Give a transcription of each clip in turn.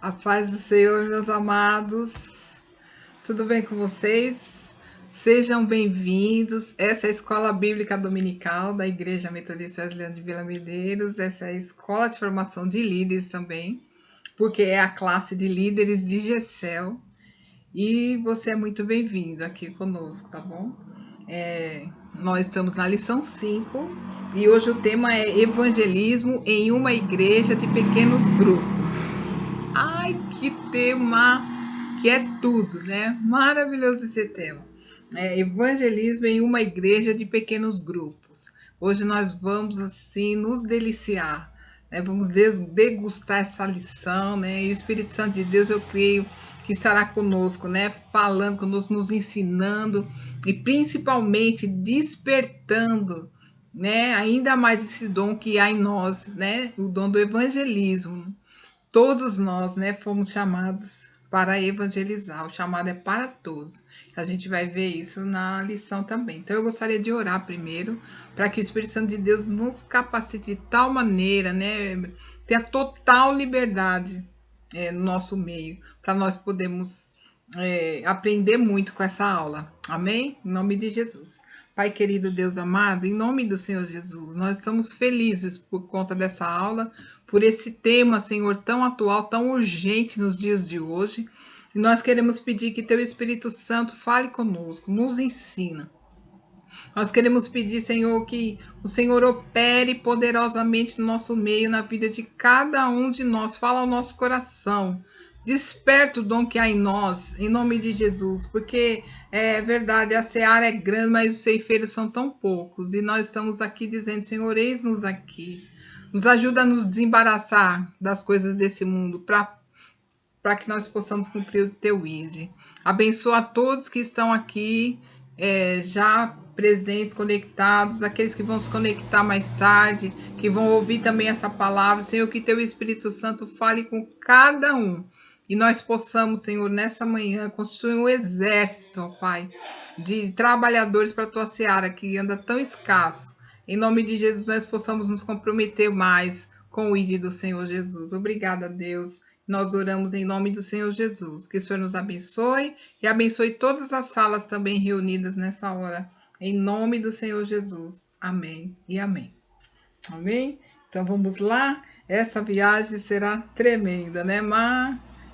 A paz do Senhor, meus amados. Tudo bem com vocês? Sejam bem-vindos. Essa é a Escola Bíblica Dominical da Igreja Metodista Wesleyana de Vila Medeiros. Essa é a Escola de Formação de Líderes também, porque é a classe de líderes de GECEL. E você é muito bem-vindo aqui conosco, tá bom? Nós estamos na lição 5 e hoje o tema é evangelismo em uma igreja de pequenos grupos. Ai, que tema que é tudo, né? Maravilhoso esse tema. Evangelismo em uma igreja de pequenos grupos. Hoje nós vamos assim nos deliciar, né? Vamos degustar essa lição, né? E o Espírito Santo de Deus, eu creio que estará conosco, né? Falando conosco, nos ensinando e principalmente despertando, né? Ainda mais esse dom que há em nós, né? O dom do evangelismo. Todos nós, né, fomos chamados para evangelizar. O chamado é para todos. A gente vai ver isso na lição também. Então, eu gostaria de orar primeiro para que o Espírito Santo de Deus nos capacite de tal maneira, né, ter a total liberdade no nosso meio, para nós podermos aprender muito com essa aula. Amém? Em nome de Jesus. Pai querido, Deus amado, em nome do Senhor Jesus, nós estamos felizes por conta dessa aula, por esse tema, Senhor, tão atual, tão urgente nos dias de hoje. E nós queremos pedir que Teu Espírito Santo fale conosco, nos ensina. Nós queremos pedir, Senhor, que o Senhor opere poderosamente no nosso meio, na vida de cada um de nós. Fala ao nosso coração. Desperta o dom que há em nós, em nome de Jesus, porque é verdade, a seara é grande, mas os ceifeiros são tão poucos. E nós estamos aqui dizendo, Senhor, eis-nos aqui. Nos ajuda a nos desembaraçar das coisas desse mundo, para que nós possamos cumprir o teu ID. Abençoa a todos que estão aqui, já presentes, conectados, aqueles que vão se conectar mais tarde, que vão ouvir também essa palavra. Senhor, que teu Espírito Santo fale com cada um. E nós possamos, Senhor, nessa manhã, construir um exército, ó Pai, de trabalhadores para a tua seara, que anda tão escasso. Em nome de Jesus, nós possamos nos comprometer mais com o ID do Senhor Jesus. Obrigada, Deus. Nós oramos em nome do Senhor Jesus. Que o Senhor nos abençoe e abençoe todas as salas também reunidas nessa hora. Em nome do Senhor Jesus. Amém e amém. Amém? Então vamos lá. Essa viagem será tremenda, né?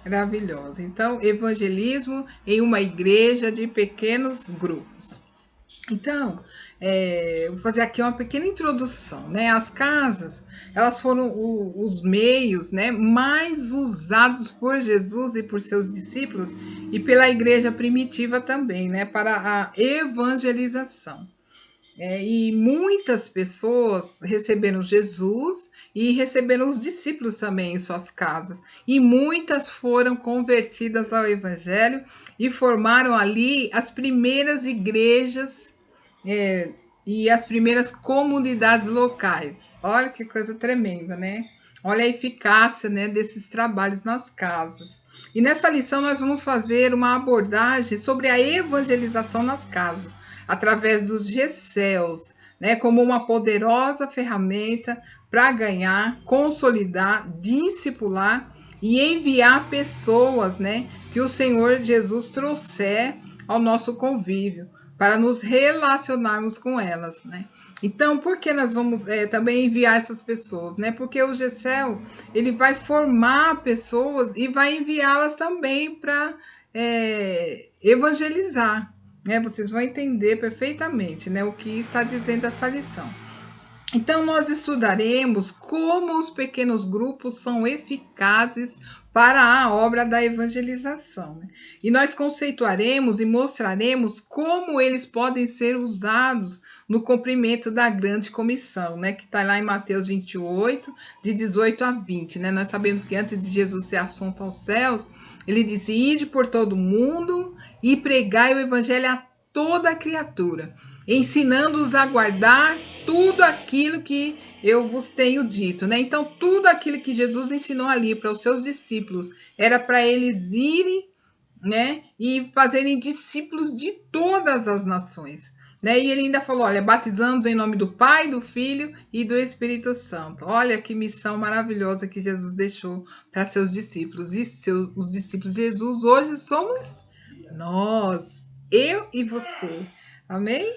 Maravilhosa. Então, evangelismo em uma igreja de pequenos grupos. Então, vou fazer aqui uma pequena introdução, né? As casas, elas foram os meios, né, mais usados por Jesus e por seus discípulos e pela igreja primitiva também, né, para a evangelização. E muitas pessoas receberam Jesus e receberam os discípulos também em suas casas. E muitas foram convertidas ao evangelho e formaram ali as primeiras igrejas e as primeiras comunidades locais. Olha que coisa tremenda, né? Olha a eficácia, né, desses trabalhos nas casas. E nessa lição nós vamos fazer uma abordagem sobre a evangelização nas casas, através dos GECELs, né, como uma poderosa ferramenta para ganhar, consolidar, discipular e enviar pessoas, né, que o Senhor Jesus trouxer ao nosso convívio, para nos relacionarmos com elas, né? Então, por que nós vamos também enviar essas pessoas, né? Porque o GECEL, ele vai formar pessoas e vai enviá-las também para evangelizar, né? Vocês vão entender perfeitamente, né, o que está dizendo essa lição. Então, nós estudaremos como os pequenos grupos são eficazes para a obra da evangelização, né? E nós conceituaremos e mostraremos como eles podem ser usados no cumprimento da grande comissão, né? Que está lá em Mateus 28, de 18 a 20, né? Nós sabemos que antes de Jesus ser assunto aos céus, ele disse: ide por todo mundo e pregai o evangelho a toda a criatura, ensinando-os a guardar tudo aquilo que eu vos tenho dito, né? Então, tudo aquilo que Jesus ensinou ali para os seus discípulos era para eles irem, né, e fazerem discípulos de todas as nações. né? E ele ainda falou, olha, batizando em nome do Pai, do Filho e do Espírito Santo. Olha que missão maravilhosa que Jesus deixou para seus discípulos. E os discípulos de Jesus hoje somos nós, eu e você. Amém?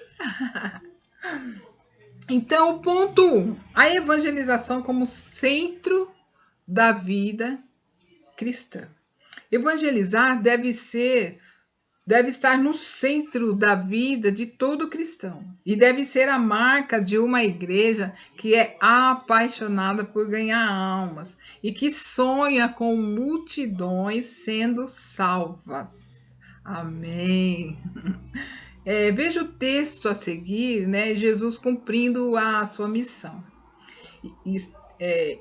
Então, o ponto 1, a evangelização como centro da vida cristã. Evangelizar deve estar no centro da vida de todo cristão e deve ser a marca de uma igreja que é apaixonada por ganhar almas e que sonha com multidões sendo salvas. Amém. Veja o texto a seguir, né? Jesus cumprindo a sua missão.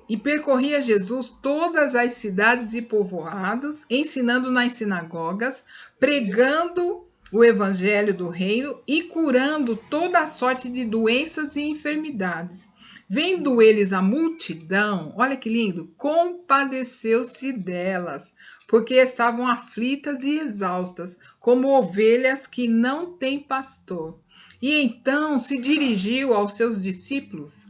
E percorria Jesus todas as cidades e povoados, ensinando nas sinagogas, pregando o evangelho do reino e curando toda a sorte de doenças e enfermidades. Vendo eles a multidão, olha que lindo, compadeceu-se delas, porque estavam aflitas e exaustas, como ovelhas que não têm pastor. E então se dirigiu aos seus discípulos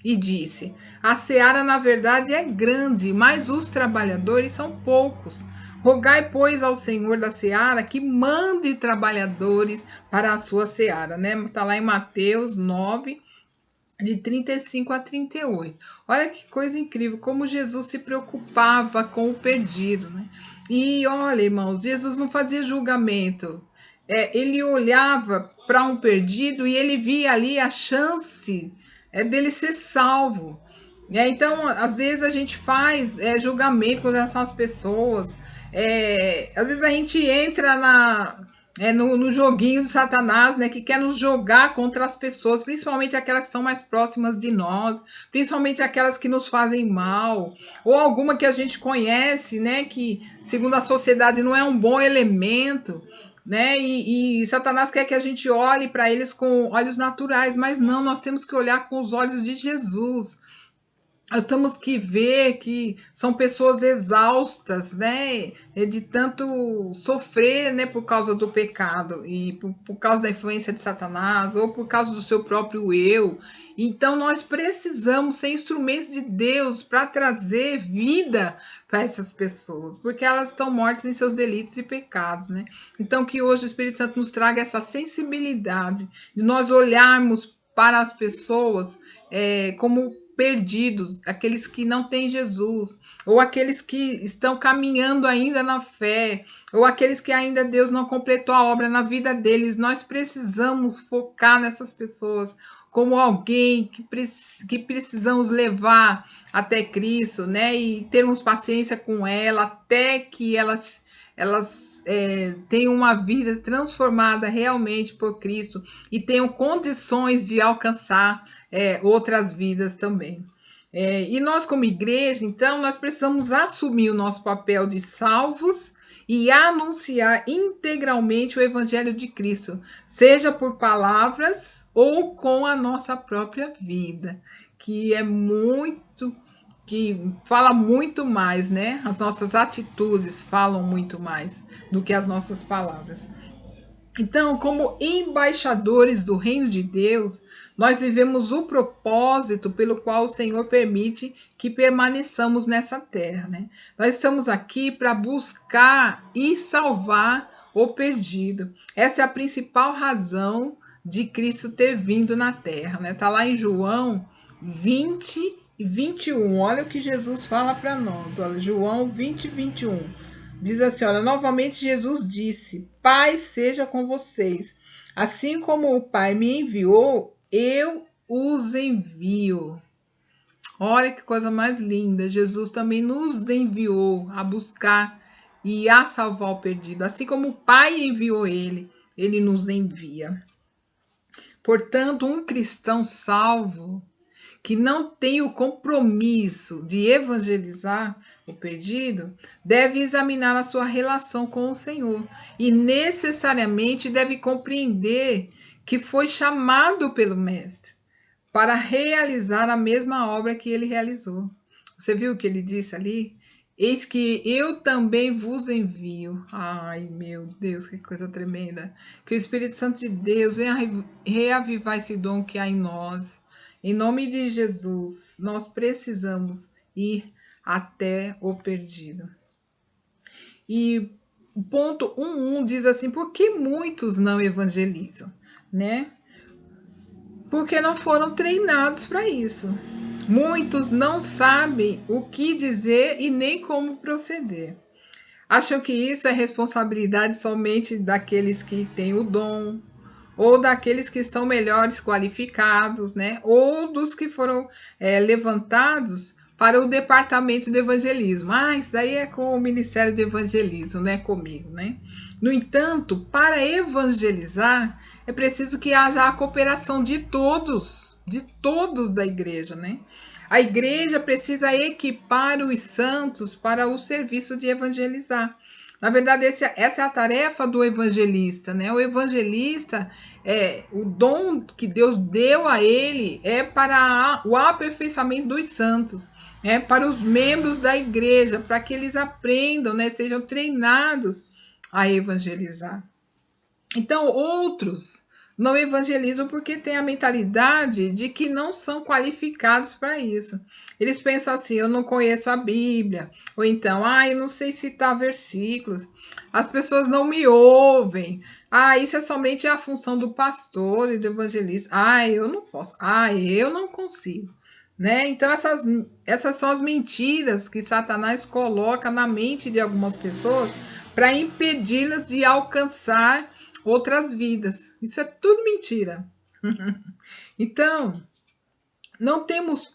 e disse: a seara, na verdade, é grande, mas os trabalhadores são poucos. Rogai, pois, ao Senhor da seara que mande trabalhadores para a sua seara, né? Está lá em Mateus 9, de 35 a 38. Olha que coisa incrível, como Jesus se preocupava com o perdido, né? E olha, irmãos, Jesus não fazia julgamento. Ele olhava para um perdido e ele via ali a chance dele ser salvo. Então, às vezes a gente faz julgamento com relação às pessoas. Às vezes a gente entra no joguinho do Satanás, né, que quer nos jogar contra as pessoas, principalmente aquelas que são mais próximas de nós, principalmente aquelas que nos fazem mal, ou alguma que a gente conhece, né, que segundo a sociedade não é um bom elemento, né? E Satanás quer que a gente olhe para eles com olhos naturais, mas não, nós temos que olhar com os olhos de Jesus. Nós temos que ver que são pessoas exaustas, né? De tanto sofrer, né? Por causa do pecado e por causa da influência de Satanás ou por causa do seu próprio eu. Então, nós precisamos ser instrumentos de Deus para trazer vida para essas pessoas, porque elas estão mortas em seus delitos e pecados, né? Então, que hoje o Espírito Santo nos traga essa sensibilidade de nós olharmos para as pessoas como perdidos, aqueles que não têm Jesus, ou aqueles que estão caminhando ainda na fé, ou aqueles que ainda Deus não completou a obra na vida deles. Nós precisamos focar nessas pessoas como alguém que precisamos levar até Cristo, né? E termos paciência com ela até que elas tenham uma vida transformada realmente por Cristo e tenham condições de alcançar outras vidas também. E nós, como igreja, então, nós precisamos assumir o nosso papel de salvos e anunciar integralmente o Evangelho de Cristo, seja por palavras ou com a nossa própria vida, que fala muito mais, né? As nossas atitudes falam muito mais do que as nossas palavras. Então, como embaixadores do reino de Deus, nós vivemos o propósito pelo qual o Senhor permite que permaneçamos nessa terra, né? Nós estamos aqui para buscar e salvar o perdido. Essa é a principal razão de Cristo ter vindo na terra, né? Tá lá em João 20 e 21. Olha o que Jesus fala para nós. Olha, João 20 e 21. Diz assim, olha, novamente Jesus disse, Pai seja com vocês. Assim como o Pai me enviou, eu os envio. Olha que coisa mais linda. Jesus também nos enviou a buscar e a salvar o perdido. Assim como o Pai enviou ele nos envia. Portanto, um cristão salvo que não tem o compromisso de evangelizar o perdido, deve examinar a sua relação com o Senhor e necessariamente deve compreender que foi chamado pelo Mestre para realizar a mesma obra que ele realizou. Você viu o que ele disse ali? Eis que eu também vos envio. Ai, meu Deus, que coisa tremenda. Que o Espírito Santo de Deus venha reavivar esse dom que há em nós. Em nome de Jesus, nós precisamos ir até o perdido. E o ponto 1.1 diz assim: por que muitos não evangelizam, né? Porque não foram treinados para isso. Muitos não sabem o que dizer e nem como proceder. Acham que isso é responsabilidade somente daqueles que têm o dom, ou daqueles que estão melhores qualificados, né? Ou dos que foram levantados para o departamento de evangelismo. Ah, isso daí é com o Ministério de Evangelismo, né? Comigo, né? No entanto, para evangelizar, é preciso que haja a cooperação de todos da igreja, né? A igreja precisa equipar os santos para o serviço de evangelizar. Na verdade, essa é a tarefa do evangelista, né? O evangelista, o dom que Deus deu a ele é para o aperfeiçoamento dos santos, para os membros da igreja, para que eles aprendam, né? Sejam treinados a evangelizar. Então, outros não evangelizam porque têm a mentalidade de que não são qualificados para isso. Eles pensam assim: eu não conheço a Bíblia, ou então, eu não sei citar versículos, as pessoas não me ouvem. Isso é somente a função do pastor e do evangelista. Eu não posso. Eu não consigo. Né? Então, essas são as mentiras que Satanás coloca na mente de algumas pessoas para impedi-las de alcançar outras vidas. Isso é tudo mentira. Então, não temos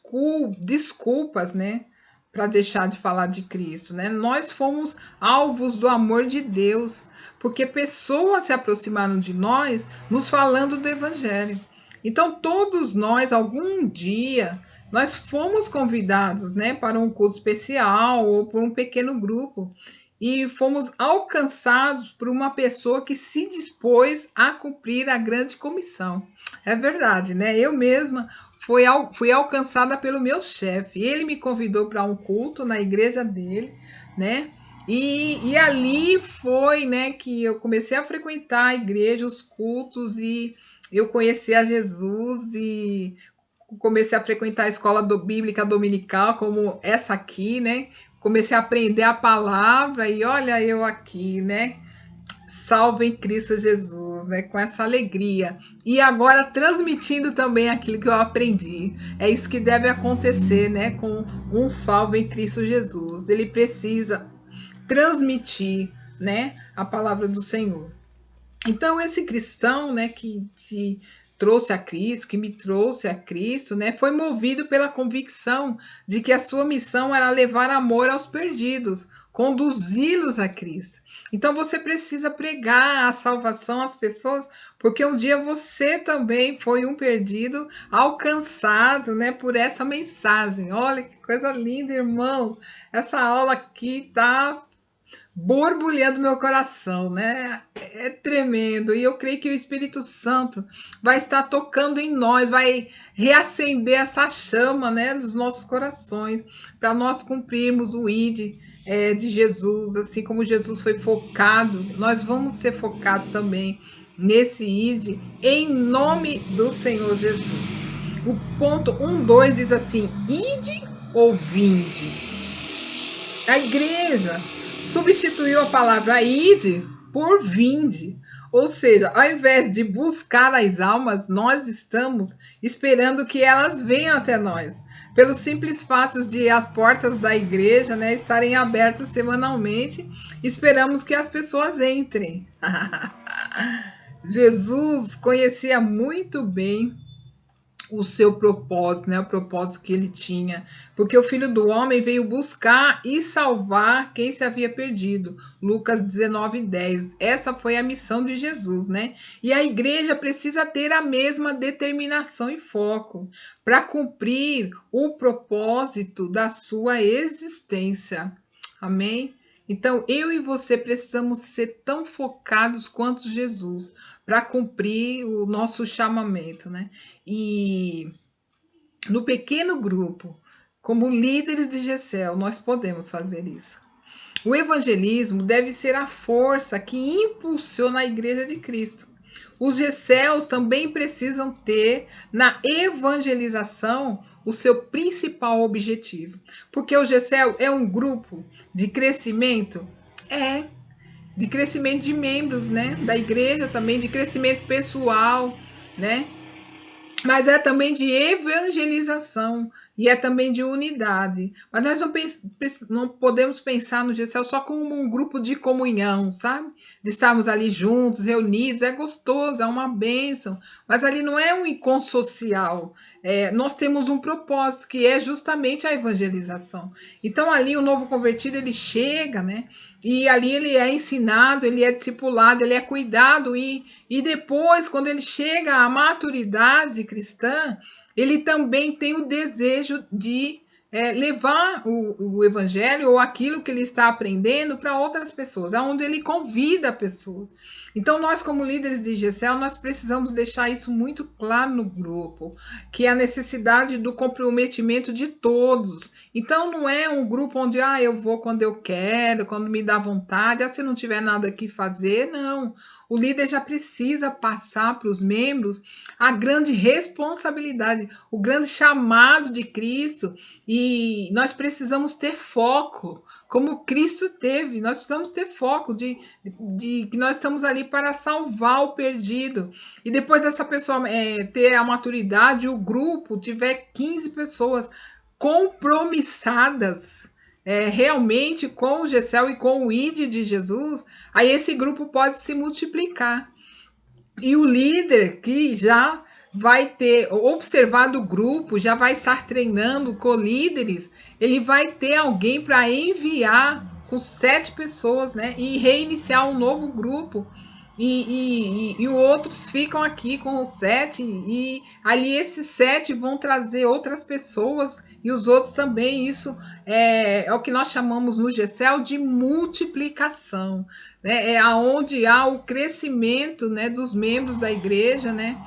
desculpas, né, para deixar de falar de Cristo, né? Nós fomos alvos do amor de Deus, porque pessoas se aproximaram de nós nos falando do evangelho. Então, todos nós, algum dia, nós fomos convidados, né, para um culto especial ou por um pequeno grupo e fomos alcançados por uma pessoa que se dispôs a cumprir a grande comissão. É verdade, né? Eu mesma fui alcançada pelo meu chefe. Ele me convidou para um culto na igreja dele, né? E ali foi, né, que eu comecei a frequentar a igreja, os cultos, e eu conheci a Jesus e comecei a frequentar a escola bíblica dominical, como essa aqui, né? Comecei a aprender a palavra e olha eu aqui, né? Salvo em Cristo Jesus, né? Com essa alegria. E agora transmitindo também aquilo que eu aprendi. É isso que deve acontecer, né? Com um salvo em Cristo Jesus. Ele precisa transmitir, né? A palavra do Senhor. Então, esse cristão, né, que te trouxe a Cristo, que me trouxe a Cristo, né, foi movido pela convicção de que a sua missão era levar amor aos perdidos, conduzi-los a Cristo. Então, você precisa pregar a salvação às pessoas, porque um dia você também foi um perdido alcançado, né, por essa mensagem. Olha que coisa linda, irmão. Essa aula aqui tá borbulhando meu coração, né? É tremendo. E eu creio que o Espírito Santo vai estar tocando em nós, vai reacender essa chama, né, dos nossos corações, para nós cumprirmos o ID de Jesus, assim como Jesus foi focado, nós vamos ser focados também nesse ID, em nome do Senhor Jesus. O ponto 1.2 diz assim: ide ou vinde. A igreja substituiu a palavra ide por vinde. Ou seja, ao invés de buscar as almas, nós estamos esperando que elas venham até nós. Pelo simples fato de as portas da igreja, né, estarem abertas semanalmente, esperamos que as pessoas entrem. Jesus conhecia muito bem o seu propósito, né? O propósito que ele tinha, porque o Filho do Homem veio buscar e salvar quem se havia perdido. Lucas 19:10. Essa foi a missão de Jesus, né? E a igreja precisa ter a mesma determinação e foco para cumprir o propósito da sua existência. Amém? Então, eu e você precisamos ser tão focados quanto Jesus para cumprir o nosso chamamento, né? E no pequeno grupo, como líderes de GCL, nós podemos fazer isso. O evangelismo deve ser a força que impulsiona a Igreja de Cristo. Os GCLs também precisam ter na evangelização o seu principal objetivo. Porque o GCL é um grupo de crescimento? É, de crescimento de membros, né? Da igreja também, de crescimento pessoal, né? Mas é também de evangelização e é também de unidade. Mas nós não podemos pensar no GCL só como um grupo de comunhão, sabe? De estarmos ali juntos, reunidos, é gostoso, é uma bênção. Mas ali não é um encontro social. Nós temos um propósito, que é justamente a evangelização. Então ali o novo convertido, ele chega, né? E ali ele é ensinado, ele é discipulado, ele é cuidado e depois, quando ele chega à maturidade cristã, ele também tem o desejo de levar o evangelho ou aquilo que ele está aprendendo para outras pessoas, aonde ele convida pessoas. Então, nós, como líderes de GCL, nós precisamos deixar isso muito claro no grupo, que é a necessidade do comprometimento de todos. Então, não é um grupo onde eu vou quando eu quero, quando me dá vontade, se não tiver nada que fazer, não. O líder já precisa passar para os membros a grande responsabilidade, o grande chamado de Cristo, e nós precisamos ter foco, como Cristo teve. Nós precisamos ter foco de que nós estamos ali para salvar o perdido. E depois dessa pessoa ter a maturidade, o grupo tiver 15 pessoas compromissadas realmente com o GCL e com o ID de Jesus, aí esse grupo pode se multiplicar. E o líder que já vai ter observado o grupo, já vai estar treinando com líderes, ele vai ter alguém para enviar com 7 pessoas, né? E reiniciar um novo grupo. E outros ficam aqui com os 7, e ali esses 7 vão trazer outras pessoas e os outros também. Isso é o que nós chamamos no GCL de multiplicação, né? É aonde há o crescimento, né, dos membros da igreja, né?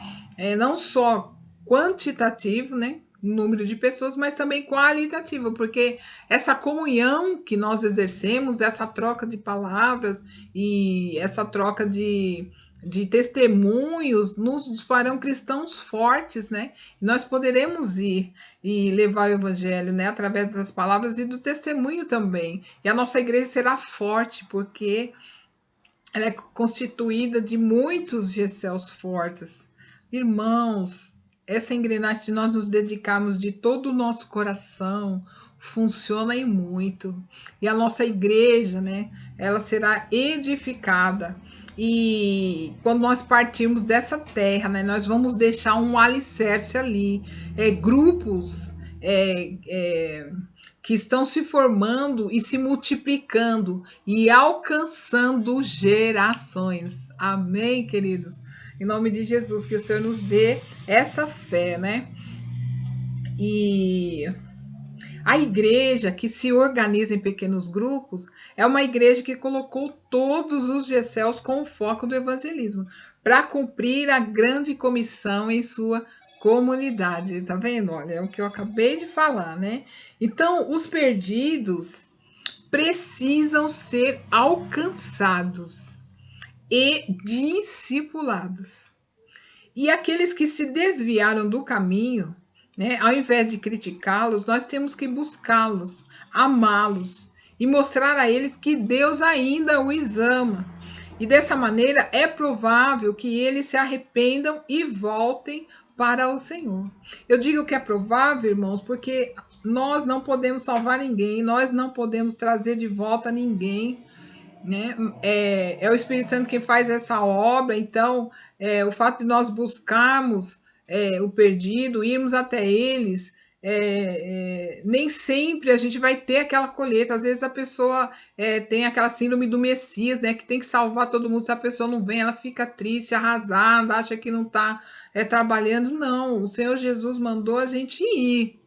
Não só quantitativo, né? Número de pessoas, mas também qualitativa, porque essa comunhão que nós exercemos, essa troca de palavras e essa troca de testemunhos nos farão cristãos fortes, né? E nós poderemos ir e levar o evangelho, né, através das palavras e do testemunho também. E a nossa igreja será forte, porque ela é constituída de muitos GCLs fortes. Irmãos, essa engrenagem, se nós nos dedicarmos de todo o nosso coração, funciona e muito. E a nossa igreja, né, ela será edificada. E quando nós partirmos dessa terra, né, nós vamos deixar um alicerce ali. Grupos que estão se formando e se multiplicando e alcançando gerações. Amém, queridos? Em nome de Jesus, que o Senhor nos dê essa fé, né? E a igreja que se organiza em pequenos grupos é uma igreja que colocou todos os GCLs com o foco do evangelismo, para cumprir a grande comissão em sua comunidade. Tá vendo? Olha, é o que eu acabei de falar, né? Então, os perdidos precisam ser alcançados e discipulados. E aqueles que se desviaram do caminho, né, ao invés de criticá-los, nós temos que buscá-los, amá-los e mostrar a eles que Deus ainda os ama. E dessa maneira é provável que eles se arrependam e voltem para o Senhor. Eu digo que é provável, irmãos, porque nós não podemos salvar ninguém, nós não podemos trazer de volta ninguém, né? É o Espírito Santo que faz essa obra. Então, o fato de nós buscarmos o perdido, irmos até eles, nem sempre a gente vai ter aquela colheita. Às vezes a pessoa tem aquela síndrome do Messias, né? Que tem que salvar todo mundo. Se a pessoa não vem, ela fica triste, arrasada, acha que não está trabalhando. Não, o Senhor Jesus mandou a gente ir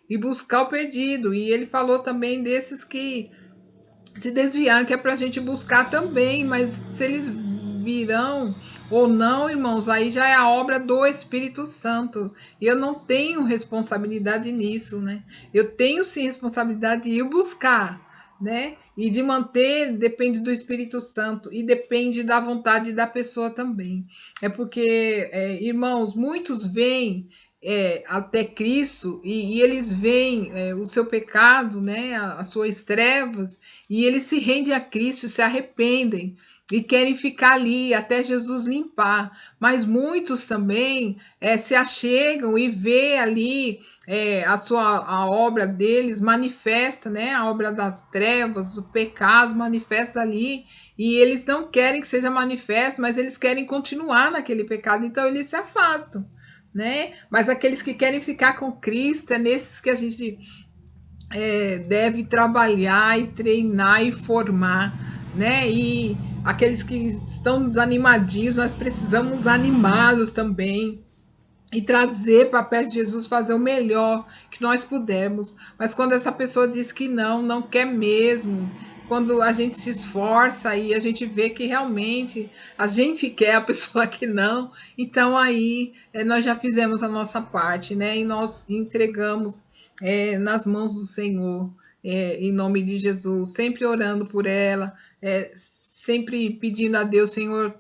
e buscar o perdido. E ele falou também desses que se desviaram, que é para a gente buscar também, mas se eles virão ou não, irmãos, aí já é a obra do Espírito Santo. E eu não tenho responsabilidade nisso, né? Eu tenho sim responsabilidade de ir buscar, né? E de manter, depende do Espírito Santo e depende da vontade da pessoa também. É porque, irmãos, muitos vêm até Cristo e eles veem o seu pecado, né, as suas trevas, e eles se rendem a Cristo, se arrependem e querem ficar ali até Jesus limpar. Mas muitos também se achegam e vê ali a obra deles manifesta, né, a obra das trevas, o pecado manifesta ali, e eles não querem que seja manifesto, mas eles querem continuar naquele pecado, então eles se afastam, né? Mas aqueles que querem ficar com Cristo, é nesses que a gente deve trabalhar e treinar e formar, né? E aqueles que estão desanimadinhos, nós precisamos animá-los também e trazer para perto de Jesus, fazer o melhor que nós pudermos. Mas quando essa pessoa diz que não quer mesmo, quando a gente se esforça e a gente vê que realmente a gente quer, a pessoa que não, então aí nós já fizemos a nossa parte, né? E nós entregamos nas mãos do Senhor, em nome de Jesus, sempre orando por ela, sempre pedindo a Deus, Senhor,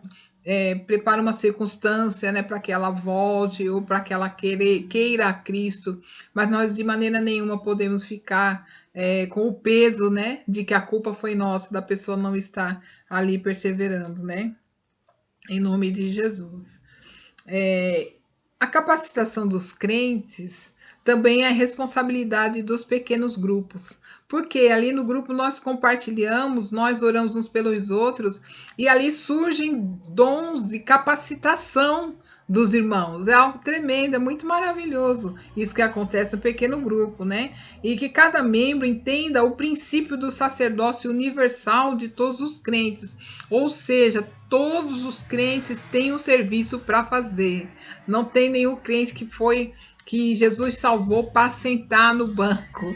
prepara uma circunstância, né, para que ela volte ou para que ela queira a Cristo, mas nós de maneira nenhuma podemos ficar com o peso, né, de que a culpa foi nossa, da pessoa não estar ali perseverando, né, em nome de Jesus. A capacitação dos crentes também é responsabilidade dos pequenos grupos, porque ali no grupo nós compartilhamos, nós oramos uns pelos outros, e ali surgem dons e capacitação dos irmãos. É algo tremendo, é muito maravilhoso isso que acontece no pequeno grupo, né? E que cada membro entenda o princípio do sacerdócio universal de todos os crentes, ou seja, todos os crentes têm um serviço para fazer. Não tem nenhum crente que Jesus salvou para sentar no banco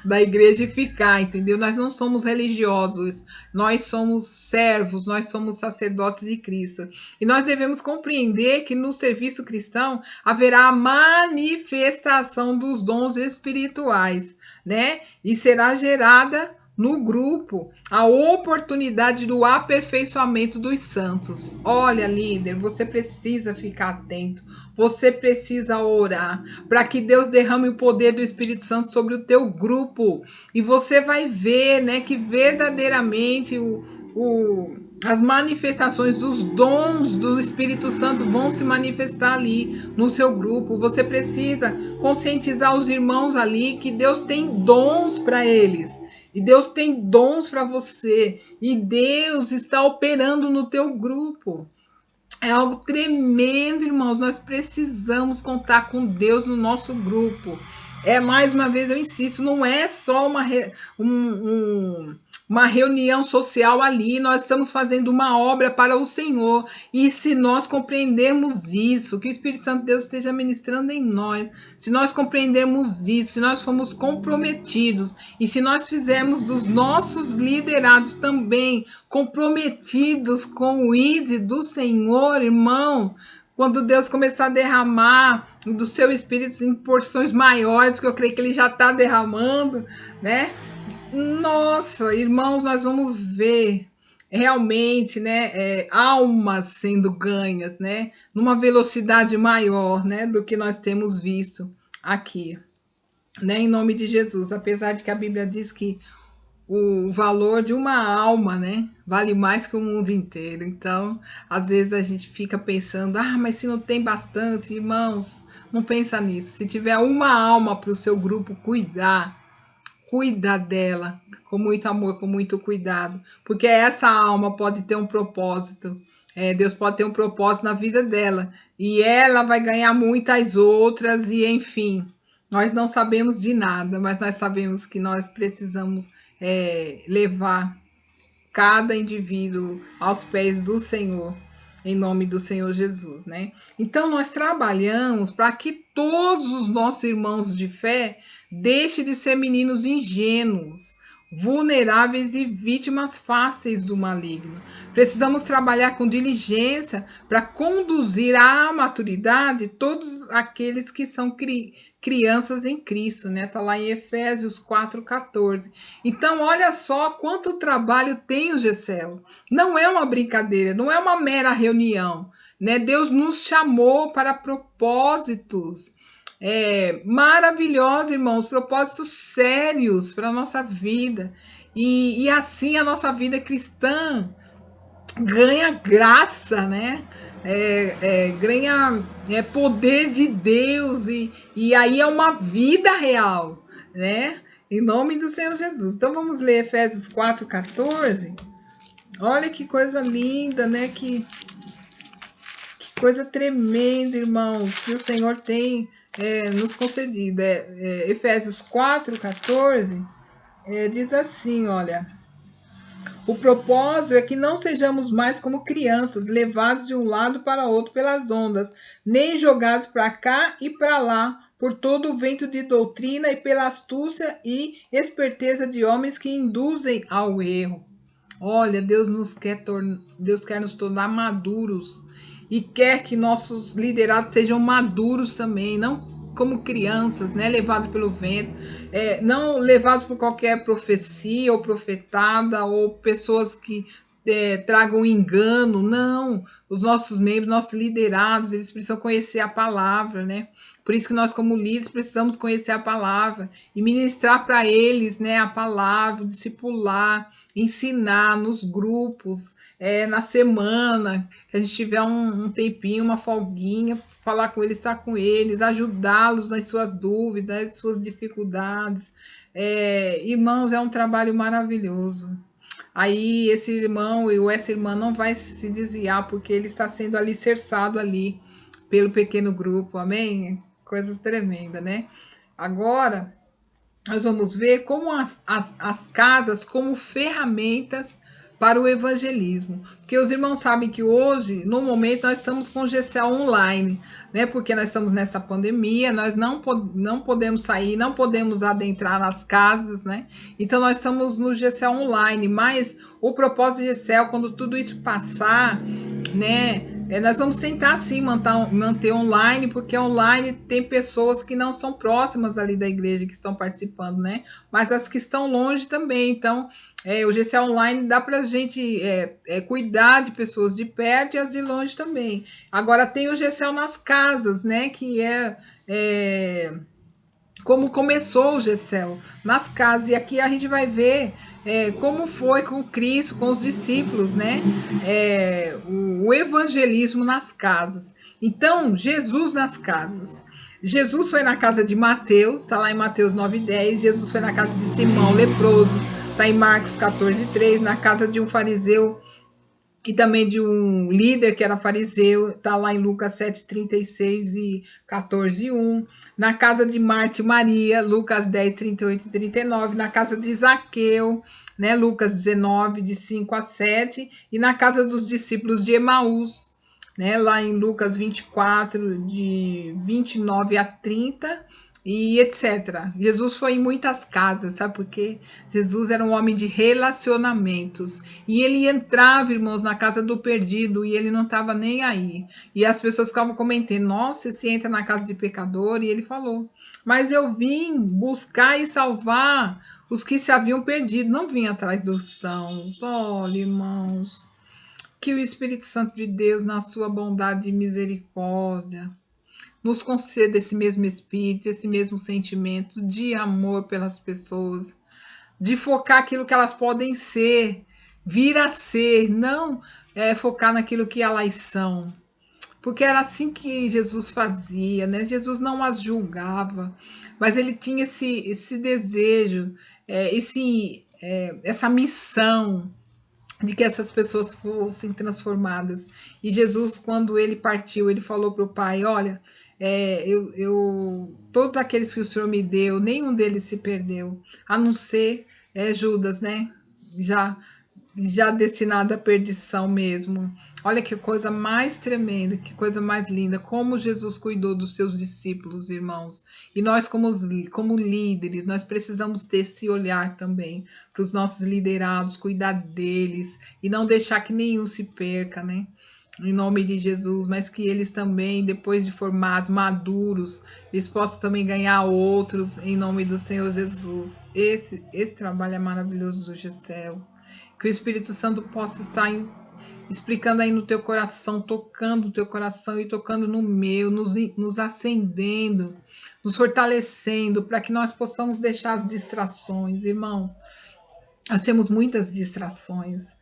da igreja e ficar, entendeu? Nós não somos religiosos, nós somos servos, nós somos sacerdotes de Cristo. E nós devemos compreender que no serviço cristão haverá a manifestação dos dons espirituais, né? E será gerada no grupo a oportunidade do aperfeiçoamento dos santos. Olha, líder, você precisa ficar atento, você precisa orar para que Deus derrame o poder do Espírito Santo sobre o teu grupo, e você vai ver, né, que verdadeiramente as manifestações dos dons do Espírito Santo vão se manifestar ali no seu grupo. Você precisa conscientizar os irmãos ali que Deus tem dons para eles. E Deus tem dons para você. E Deus está operando no teu grupo. É algo tremendo, irmãos. Nós precisamos contar com Deus no nosso grupo. Mais uma vez eu insisto, não é só uma reunião social ali, nós estamos fazendo uma obra para o Senhor. E se nós compreendermos isso, que o Espírito Santo de Deus esteja ministrando em nós, se nós compreendermos isso, se nós formos comprometidos, e se nós fizermos dos nossos liderados também comprometidos com o ID do Senhor, irmão, quando Deus começar a derramar do seu Espírito em porções maiores, que eu creio que Ele já está derramando, né? Nossa, irmãos, nós vamos ver realmente, né, almas sendo ganhas, né, numa velocidade maior, né, do que nós temos visto aqui, né, em nome de Jesus. Apesar de que a Bíblia diz que o valor de uma alma, né, vale mais que o mundo inteiro. Então, às vezes a gente fica pensando, mas se não tem bastante, irmãos, não pensa nisso. Se tiver uma alma para o seu grupo cuida dela com muito amor, com muito cuidado, porque essa alma pode ter um propósito. Deus pode ter um propósito na vida dela, e ela vai ganhar muitas outras, e enfim, nós não sabemos de nada, mas nós sabemos que nós precisamos levar cada indivíduo aos pés do Senhor, em nome do Senhor Jesus, né? Então, nós trabalhamos para que todos os nossos irmãos de fé deixem de ser meninos ingênuos. vulneráveis e vítimas fáceis do maligno. Precisamos trabalhar com diligência para conduzir à maturidade todos aqueles que são crianças em Cristo, né? Tá lá em Efésios 4:14. Então, olha só quanto trabalho tem o GCL. Não é uma brincadeira, não é uma mera reunião, né? Deus nos chamou para propósitos maravilhosos, irmãos, propósitos sérios para a nossa vida. E assim a nossa vida cristã ganha graça, né? Ganha poder de Deus e aí é uma vida real, né? Em nome do Senhor Jesus. Então vamos ler Efésios 4:14. Olha que coisa linda, né? Que coisa tremenda, irmãos, que o Senhor tem nos concedido. Efésios 4:14 diz assim, olha. O propósito é que não sejamos mais como crianças, levados de um lado para outro pelas ondas, nem jogados para cá e para lá, por todo o vento de doutrina e pela astúcia e esperteza de homens que induzem ao erro. Olha, Deus quer nos tornar maduros e quer que nossos liderados sejam maduros também, não como crianças, né, levados pelo vento, não levados por qualquer profecia ou profetada ou pessoas que tragam engano, não. Os nossos membros, nossos liderados, eles precisam conhecer a palavra, né? Por isso que nós, como líderes, precisamos conhecer a palavra e ministrar para eles, né, a palavra, discipular, ensinar nos grupos, na semana, que a gente tiver um tempinho, uma folguinha, falar com eles, estar com eles, ajudá-los nas suas dúvidas, nas suas dificuldades. Irmãos, é um trabalho maravilhoso. Aí esse irmão ou essa irmã não vai se desviar porque ele está sendo alicerçado ali pelo pequeno grupo, amém? Coisas tremendas, né? Agora, nós vamos ver como as casas como ferramentas para o evangelismo. Porque os irmãos sabem que hoje, no momento, nós estamos com o GCL online, né? Porque nós estamos nessa pandemia, nós não podemos sair, não podemos adentrar nas casas, né? Então, nós estamos no GCL online, mas o propósito do GCL, quando tudo isso passar, né? Nós vamos tentar sim manter online, porque online tem pessoas que não são próximas ali da igreja que estão participando, né? Mas as que estão longe também. Então, o GCL online dá para a gente cuidar de pessoas de perto e as de longe também. Agora tem o GCL nas casas, né? Que como começou o GCL nas casas. E aqui a gente vai ver como foi com Cristo, com os discípulos, né? O evangelismo nas casas. Então, Jesus nas casas. Jesus foi na casa de Mateus, está lá em Mateus 9:10. Jesus foi na casa de Simão, leproso, está em Marcos 14:3. Na casa de um fariseu e também de um líder que era fariseu, está lá em Lucas 7:36 e 14:1. Na casa de Marta e Maria, Lucas 10:38 e 39. Na casa de Zaqueu, né, Lucas 19, de 5 a 7. E na casa dos discípulos de Emaús, né, lá em Lucas 24, de 29 a 30. E etc. Jesus foi em muitas casas, sabe por quê? Jesus era um homem de relacionamentos. E ele entrava, irmãos, na casa do perdido e ele não estava nem aí. E as pessoas ficavam comentando, nossa, você entra na casa de pecador? E ele falou, mas eu vim buscar e salvar os que se haviam perdido, não vim atrás dos sãos. Olha, irmãos, que o Espírito Santo de Deus, na sua bondade e misericórdia, nos conceda esse mesmo espírito, esse mesmo sentimento de amor pelas pessoas, de focar aquilo que elas podem ser, vir a ser, não focar naquilo que elas são. Porque era assim que Jesus fazia, né? Jesus não as julgava, mas ele tinha esse desejo, essa missão de que essas pessoas fossem transformadas. E Jesus, quando ele partiu, ele falou para o Pai, olha, todos aqueles que o Senhor me deu, nenhum deles se perdeu, a não ser Judas, né? Já já destinado à perdição mesmo. Olha que coisa mais tremenda, que coisa mais linda, como Jesus cuidou dos seus discípulos, irmãos. E nós, como líderes, nós precisamos ter esse olhar também para os nossos liderados, cuidar deles e não deixar que nenhum se perca, né? Em nome de Jesus, mas que eles também, depois de formados, maduros, eles possam também ganhar outros, em nome do Senhor Jesus. Esse trabalho é maravilhoso do Gessel. Que o Espírito Santo possa estar explicando aí no teu coração, tocando o teu coração e tocando no meu, nos acendendo, nos fortalecendo, para que nós possamos deixar as distrações, irmãos. Nós temos muitas distrações.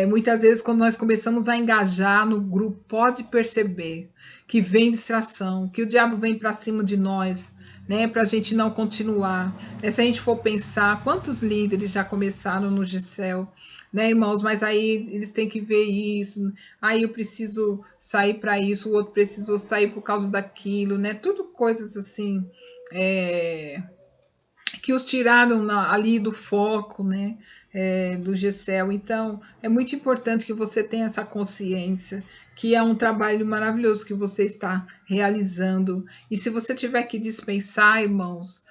Muitas vezes, quando nós começamos a engajar no grupo, pode perceber que vem distração, que o diabo vem para cima de nós, né, para a gente não continuar. Se a gente for pensar, quantos líderes já começaram no Gessel, né, irmãos? Mas aí eles têm que ver isso. Aí eu preciso sair para isso, o outro precisou sair por causa daquilo, né? Tudo coisas assim. Que os tiraram ali do foco, né, do Gessel. Então, é muito importante que você tenha essa consciência, que é um trabalho maravilhoso que você está realizando. E se você tiver que dispensar, irmãos,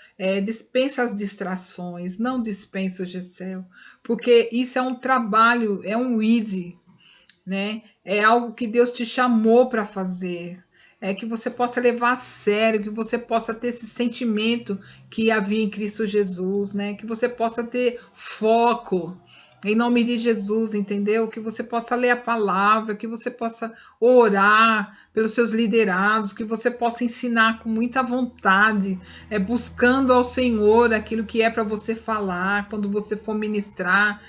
dispensa as distrações, não dispensa o Gessel, porque isso é um trabalho, é um ID, né? É algo que Deus te chamou para fazer. Que você possa levar a sério, que você possa ter esse sentimento que havia em Cristo Jesus, né? Que você possa ter foco em nome de Jesus, entendeu? Que você possa ler a palavra, que você possa orar pelos seus liderados, que você possa ensinar com muita vontade, buscando ao Senhor aquilo que é para você falar, quando você for ministrar,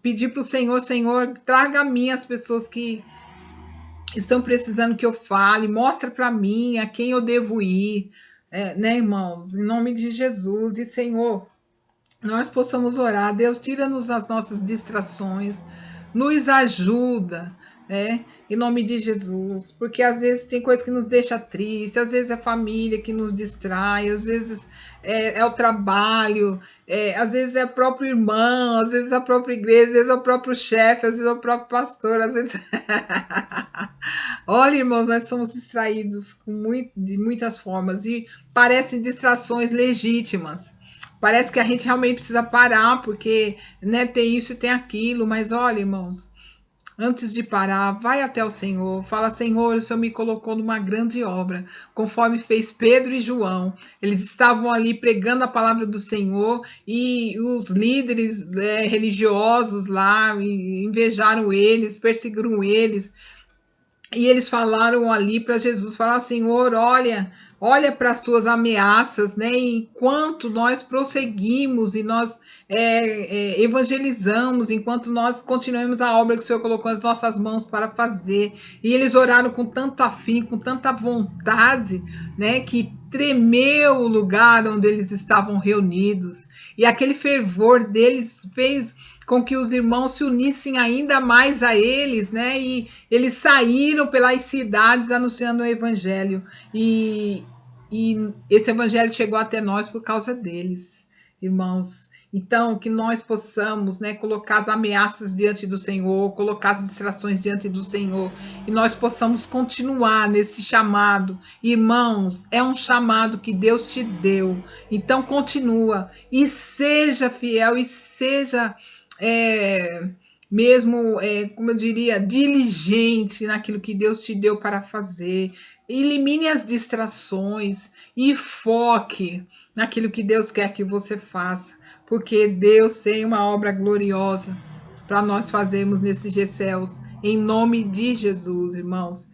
pedir para o Senhor, Senhor, traga a mim as pessoas que estão precisando que eu fale, mostra para mim a quem eu devo ir, né, irmãos? Em nome de Jesus. E, Senhor, nós possamos orar. Deus, tira-nos as nossas distrações, nos ajuda, em nome de Jesus, porque às vezes tem coisa que nos deixa triste, às vezes é a família que nos distrai, às vezes é o trabalho, às vezes é o próprio irmão, às vezes é a própria igreja, às vezes é o próprio chefe, às vezes é o próprio pastor, às vezes... Olha, irmãos, nós somos distraídos de muitas formas e parecem distrações legítimas. Parece que a gente realmente precisa parar, porque, né, tem isso e tem aquilo, mas olha, irmãos, antes de parar, vai até o Senhor, fala, Senhor, o Senhor me colocou numa grande obra, conforme fez Pedro e João. Eles estavam ali pregando a palavra do Senhor e os líderes religiosos lá invejaram eles, perseguiram eles. E eles falaram ali para Jesus, falaram, Senhor, olha para as tuas ameaças, né? Enquanto nós prosseguimos e nós evangelizamos, enquanto nós continuamos a obra que o Senhor colocou nas nossas mãos para fazer. E eles oraram com tanto afinco, com tanta vontade, né? Que tremeu o lugar onde eles estavam reunidos. E aquele fervor deles fez com que os irmãos se unissem ainda mais a eles, né? E eles saíram pelas cidades anunciando o evangelho. E esse evangelho chegou até nós por causa deles, irmãos. Então, que nós possamos, né, colocar as ameaças diante do Senhor, colocar as distrações diante do Senhor, e nós possamos continuar nesse chamado. Irmãos, é um chamado que Deus te deu. Então, continua e seja fiel e seja mesmo, como eu diria, diligente naquilo que Deus te deu para fazer. Elimine as distrações e foque naquilo que Deus quer que você faça, porque Deus tem uma obra gloriosa para nós fazermos nesses Gessels, em nome de Jesus, irmãos.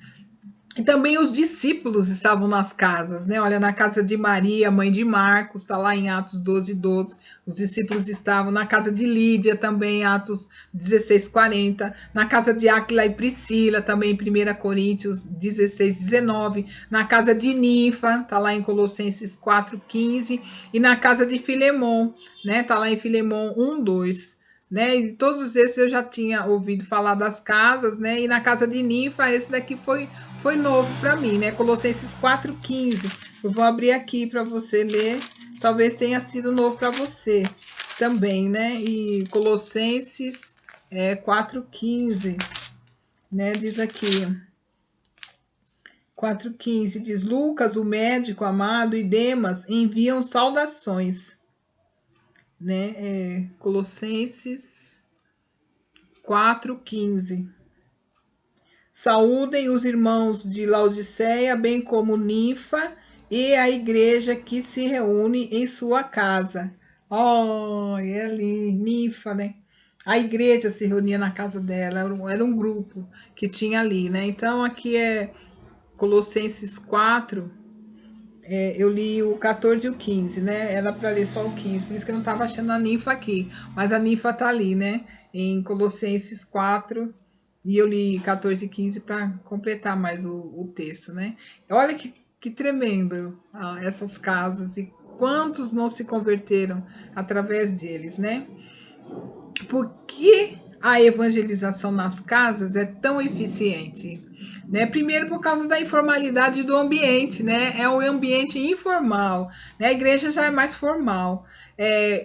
E também os discípulos estavam nas casas, né? Olha, na casa de Maria, mãe de Marcos, está lá em Atos 12:12. Os discípulos estavam na casa de Lídia, também em Atos 16:40. Na casa de Áquila e Priscila, também em 1 Coríntios 16:19. Na casa de Ninfa, está lá em Colossenses 4:15. E na casa de Filemon, né? Está lá em Filemon 1:2. Né? E todos esses eu já tinha ouvido falar das casas, né? E na casa de Ninfa, esse daqui foi novo para mim, né? Colossenses 4:15. Eu vou abrir aqui para você ler. Talvez tenha sido novo para você. também, né? E Colossenses 4,15, né? Diz aqui, 4,15, diz: Lucas, o médico amado, e Demas enviam saudações, né? Colossenses 4,15. Saúdem os irmãos de Laodiceia, bem como Ninfa e a igreja que se reúne em sua casa. Oh, é ali, Ninfa, né? A igreja se reunia na casa dela, era um grupo que tinha ali, né? Então, aqui é Colossenses 4, eu li o 14 e o 15, né? Era para ler só o 15, por isso que eu não estava achando a ninfa aqui, mas a ninfa tá ali, né? Em Colossenses 4, e eu li 14 e 15 para completar mais o texto, né? Olha que tremendo essas casas e quantos não se converteram através deles, né? Por que a evangelização nas casas é tão eficiente? Né? Primeiro, por causa da informalidade do ambiente, né? É um ambiente informal, né? A igreja já é mais formal.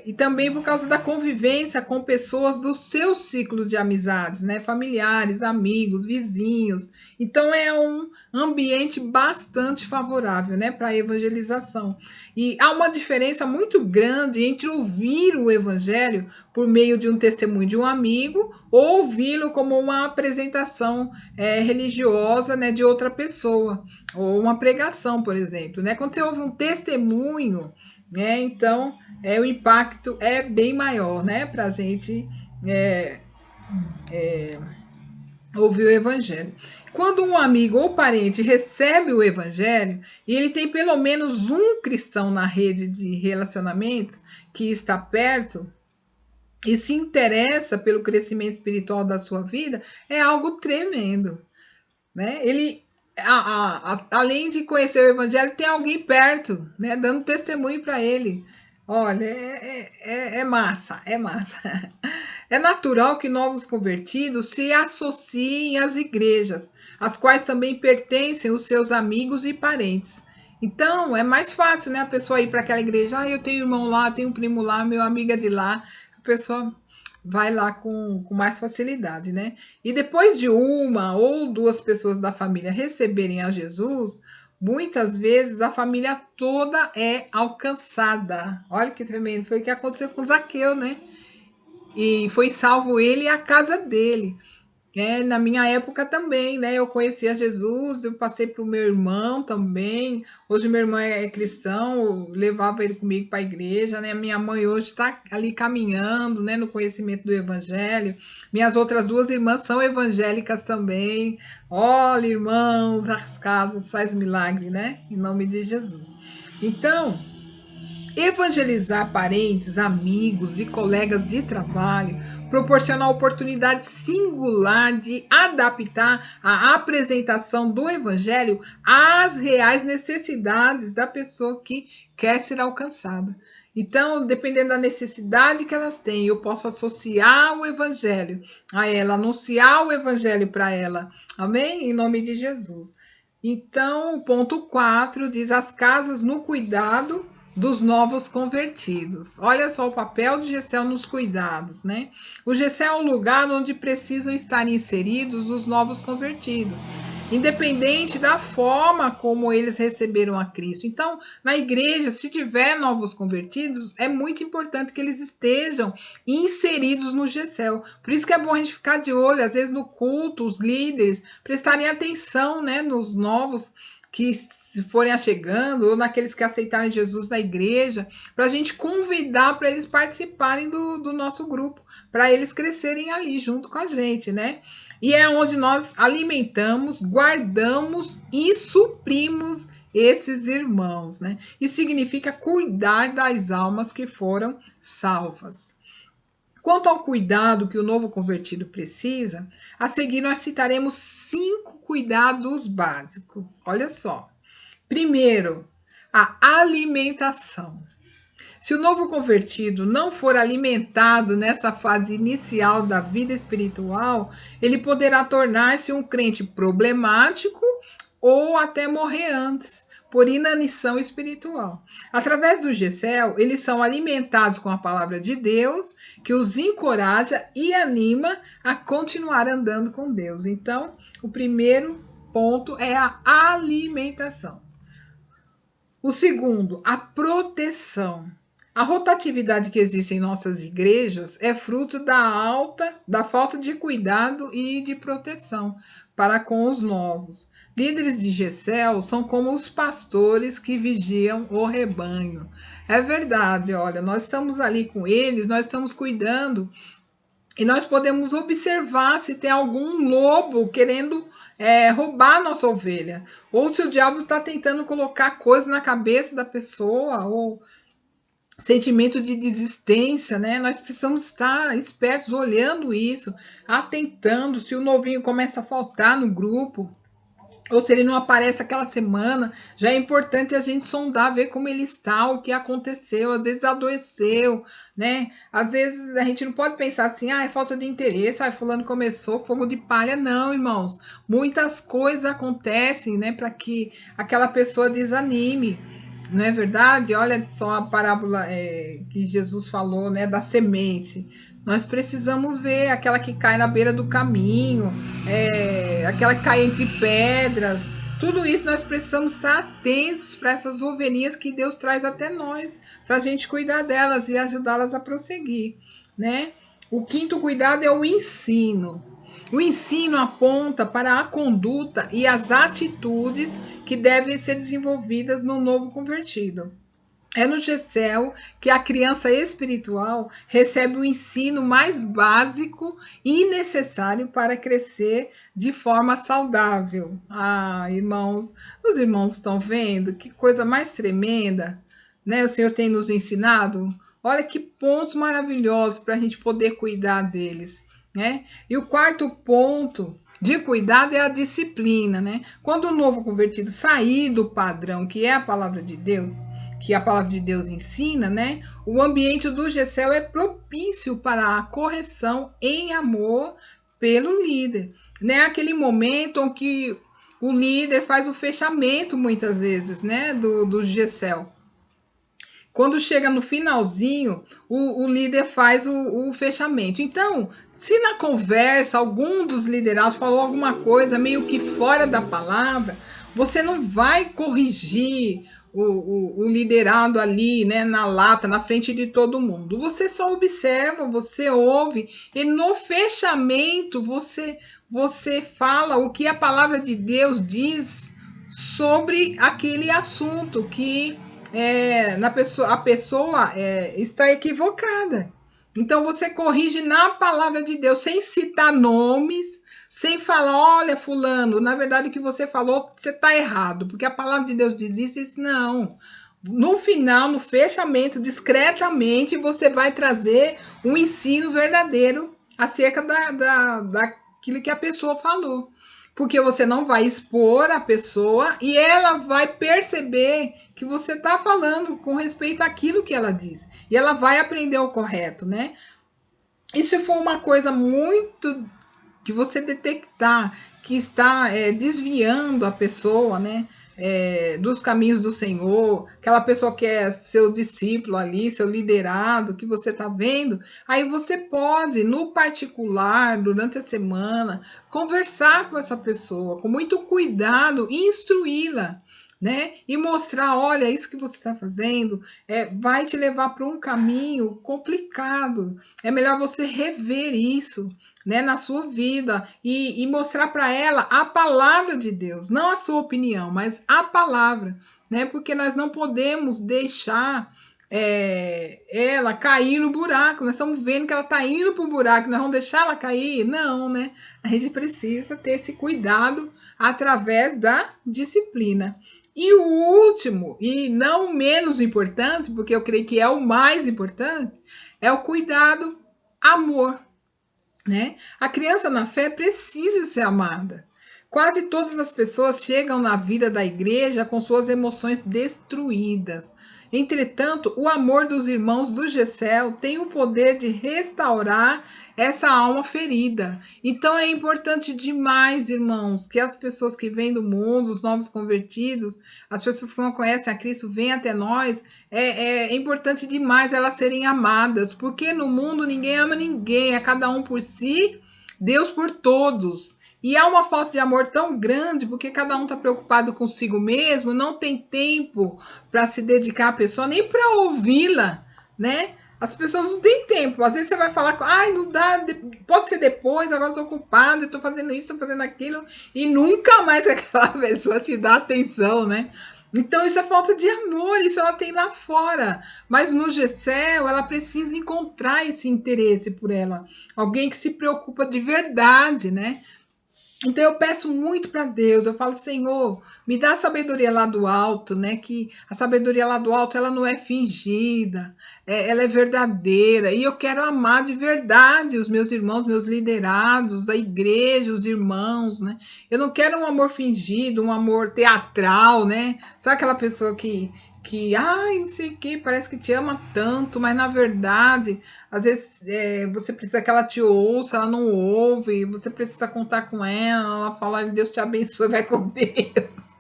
E também por causa da convivência com pessoas do seu ciclo de amizades, né? Familiares, amigos, vizinhos. Então, é um ambiente bastante favorável, né? Para a evangelização. E há uma diferença muito grande entre ouvir o evangelho por meio de um testemunho de um amigo ou ouvi-lo como uma apresentação religiosa, né, de outra pessoa, ou uma pregação, por exemplo, né? Quando você ouve um testemunho, né, então o impacto é bem maior, né, para a gente ouvir o evangelho. Quando um amigo ou parente recebe o evangelho e ele tem pelo menos um cristão na rede de relacionamentos que está perto e se interessa pelo crescimento espiritual da sua vida, é algo tremendo, né? Ele, além de conhecer o evangelho, tem alguém perto, né? Dando testemunho para ele. Olha, é massa, é massa. É natural que novos convertidos se associem às igrejas, às quais também pertencem os seus amigos e parentes. Então, é mais fácil, né? A pessoa ir para aquela igreja, eu tenho irmão lá, tenho primo lá, meu amigo é de lá. A pessoa vai lá com mais facilidade, né? E depois de uma ou duas pessoas da família receberem a Jesus, muitas vezes a família toda é alcançada. Olha que tremendo, foi o que aconteceu com Zaqueu, né? E foi salvo ele e a casa dele. Na minha época também, né? Eu conhecia Jesus, eu passei para o meu irmão também. Hoje meu irmão é cristão, eu levava ele comigo para a igreja, né? Minha mãe hoje está ali caminhando, né? No conhecimento do evangelho. Minhas outras duas irmãs são evangélicas também. Olha, irmãos, as casas faz milagre, né? Em nome de Jesus. Então, evangelizar parentes, amigos e colegas de trabalho proporciona a oportunidade singular de adaptar a apresentação do evangelho às reais necessidades da pessoa que quer ser alcançada. Então, dependendo da necessidade que elas têm, eu posso associar o evangelho a ela, anunciar o evangelho para ela. Amém? Em nome de Jesus. Então, o ponto 4 diz: as casas no cuidado dos novos convertidos. Olha só o papel de GCL nos cuidados, né? O GCL é o lugar onde precisam estar inseridos os novos convertidos, independente da forma como eles receberam a Cristo. Então, na igreja, se tiver novos convertidos, é muito importante que eles estejam inseridos no GCL. Por isso que é bom a gente ficar de olho, às vezes no culto, os líderes prestarem atenção, né, nos novos que se forem chegando, ou naqueles que aceitaram Jesus na igreja, para a gente convidar para eles participarem do nosso grupo, para eles crescerem ali junto com a gente, né? E é onde nós alimentamos, guardamos e suprimos esses irmãos, né? Isso significa cuidar das almas que foram salvas. Quanto ao cuidado que o novo convertido precisa, a seguir nós citaremos 5 cuidados básicos. Olha só. Primeiro, a alimentação. Se o novo convertido não for alimentado nessa fase inicial da vida espiritual, ele poderá tornar-se um crente problemático ou até morrer antes, por inanição espiritual. Através do GCEL, eles são alimentados com a palavra de Deus, que os encoraja e anima a continuar andando com Deus. Então, o primeiro ponto é a alimentação. O segundo, a proteção. A rotatividade que existe em nossas igrejas é fruto da falta de cuidado e de proteção para com os novos. Líderes de GCEL são como os pastores que vigiam o rebanho. É verdade, olha, nós estamos ali com eles, nós estamos cuidando e nós podemos observar se tem algum lobo querendo roubar a nossa ovelha, ou se o diabo está tentando colocar coisa na cabeça da pessoa, ou sentimento de desistência, né? Nós precisamos estar espertos, olhando isso, atentando se o novinho começa a faltar no grupo, ou se ele não aparece aquela semana. Já é importante a gente sondar, ver como ele está, o que aconteceu. Às vezes adoeceu, né? Às vezes a gente não pode pensar assim, é falta de interesse, fulano começou, fogo de palha. Não, irmãos. Muitas coisas acontecem, né, para que aquela pessoa desanime. Não é verdade? Olha só a parábola que Jesus falou, né, da semente. Nós precisamos ver aquela que cai na beira do caminho, aquela que cai entre pedras. Tudo isso nós precisamos estar atentos para essas ovelhinhas que Deus traz até nós, para a gente cuidar delas e ajudá-las a prosseguir, né? O quinto cuidado é o ensino. O ensino aponta para a conduta e as atitudes que devem ser desenvolvidas no novo convertido. É no GCEL que a criança espiritual recebe o ensino mais básico e necessário para crescer de forma saudável. Irmãos, os irmãos estão vendo que coisa mais tremenda, né? O Senhor tem nos ensinado. Olha que pontos maravilhosos para a gente poder cuidar deles, né? E o quarto ponto de cuidado é a disciplina, né? Quando o novo convertido sair do padrão, que é a palavra de Deus, que a palavra de Deus ensina, né? O ambiente do GCEL é propício para a correção em amor pelo líder, né? Aquele momento em que o líder faz o fechamento, muitas vezes, né? Do GCEL. Quando chega no finalzinho, o líder faz o fechamento. Então, se na conversa algum dos liderados falou alguma coisa meio que fora da palavra, você não vai corrigir o liderado ali, né, na lata, na frente de todo mundo. Você só observa, você ouve, e no fechamento você fala o que a palavra de Deus diz sobre aquele assunto que a pessoa está equivocada. Então você corrige na palavra de Deus, sem citar nomes, sem falar, olha, fulano, na verdade o que você falou, você está errado, porque a palavra de Deus diz isso, não. No final, no fechamento, discretamente, você vai trazer um ensino verdadeiro acerca daquilo que a pessoa falou. Porque você não vai expor a pessoa e ela vai perceber que você está falando com respeito àquilo que ela diz. E ela vai aprender o correto, né? E se for uma coisa muito que você detectar que está desviando a pessoa, né? Dos caminhos do Senhor, aquela pessoa que é seu discípulo ali, seu liderado, que você está vendo, aí você pode, no particular, durante a semana, conversar com essa pessoa, com muito cuidado, instruí-la, né? E mostrar, olha, isso que você está fazendo vai te levar para um caminho complicado. É melhor você rever isso, né, na sua vida e mostrar para ela a palavra de Deus, não a sua opinião, mas a palavra, né? Porque nós não podemos deixar ela cair no buraco. Nós estamos vendo que ela está indo para o buraco, nós vamos deixar ela cair? Não, né? A gente precisa ter esse cuidado através da disciplina. E o último, e não menos importante, porque eu creio que é o mais importante, é o cuidado, amor, né? A criança na fé precisa ser amada. Quase todas as pessoas chegam na vida da igreja com suas emoções destruídas. Entretanto, o amor dos irmãos do Gessel tem o poder de restaurar essa alma ferida. Então é importante demais, irmãos, que as pessoas que vêm do mundo, os novos convertidos, as pessoas que não conhecem a Cristo, venham até nós. É importante demais elas serem amadas, porque no mundo ninguém ama ninguém, é cada um por si, Deus por todos. E há uma falta de amor tão grande, porque cada um está preocupado consigo mesmo, não tem tempo para se dedicar à pessoa, nem para ouvi-la, né? As pessoas não têm tempo. Às vezes você vai falar, ai, não dá, pode ser depois, agora estou ocupada, estou fazendo isso, estou fazendo aquilo, e nunca mais aquela pessoa te dá atenção, né? Então isso é falta de amor, isso ela tem lá fora. Mas no Gessel, ela precisa encontrar esse interesse por ela. Alguém que se preocupa de verdade, né? Então eu peço muito para Deus, eu falo, Senhor, me dá a sabedoria lá do alto, né? Que a sabedoria lá do alto, ela não é fingida, ela é verdadeira. E eu quero amar de verdade os meus irmãos, meus liderados, a igreja, os irmãos, né? Eu não quero um amor fingido, um amor teatral, né? Sabe aquela pessoa que, ai, não sei o que, parece que te ama tanto, mas na verdade, às vezes você precisa que ela te ouça, ela não ouve, você precisa contar com ela fala, Deus te abençoe, vai com Deus.